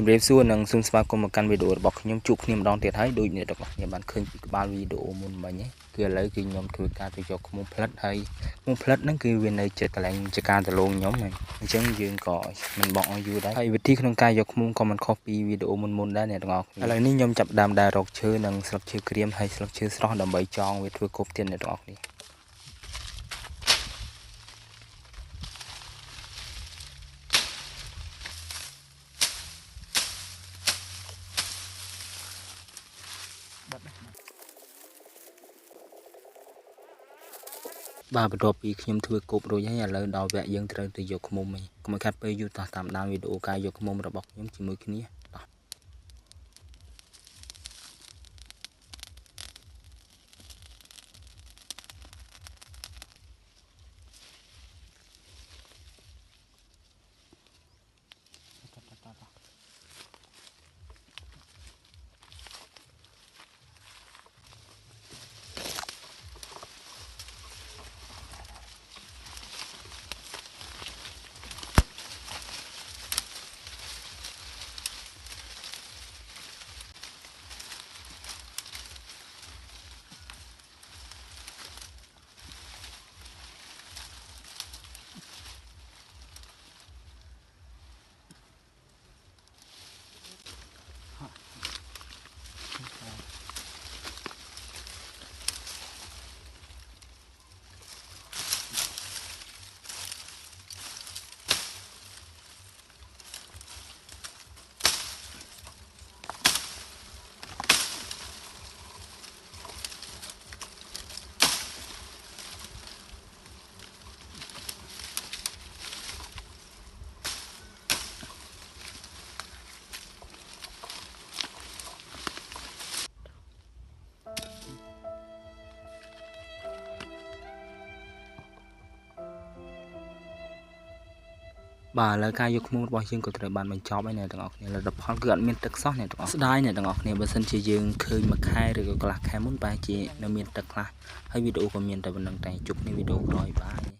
ជំរាបសួរនិងសូមស្វាគមន៍មកកាន់វីដេអូរបស់ខ្ញុំជួបគ្នាម្ដងទៀតហើយដូចអ្នកទាំងអស់គ្នាបានឃើញពីក្បាលវីដេអូមុនមិញហ្នឹងគឺឥឡូវគឺខ្ញុំធ្វើការទៅយកឃ្មុំផ្លិតហើយឃ្មុំផ្លិតហ្នឹងគឺវានៅជិតកន្លែងចការដលងខ្ញុំហ្នឹងអញ្ចឹងយើងក៏មិនបោកឲ្យយូរដែរហើយវិធីក្នុងការយកឃ្មុំក៏មិនខុសពីវីដេអូមុនដែរអ្នកទាំងអស់គ្នាឥឡូវនេះខ្ញុំចាប់ដើមដែររកឈើនិងស្លឹកឈើក្រៀមហើយស្លឹកឈើស្រស់ដើម្បីចងវាធ្វើគប់ទៀតអ្នកទាំងអស់គ្នាបាទបន្ទាប់ពីខ្ញុំធ្វើគប់រួចហើយឥឡូវដល់វគ្គយើងត្រូវទៅយកឃ្មុំវិញកុំឲ្យខាត់ពេលយូរតោះតាមដានវីដេអូការយកឃ្មុំរបស់ខ្ញុំជាមួយគ្នាតោះបាទឥឡូវការយកឃ្មុំរបស់យើងក៏ត្រូវបានបញ្ចប់ហើយអ្នកទាំងអស់គ្នាលទ្ធផលគឺអត់មានទឹកសោះអ្នកទាំងអស់ស្ដាយអ្នកទាំងអស់គ្នាបើសិនជាយើងឃើញមួយខែឬក៏កន្លះខែមុនបែរជានៅមានទឹកខ្លះហើយវីដេអូក៏មានតែប៉ុណ្្នឹងតែជួបគ្នាវីដេអូក្រោយបាយ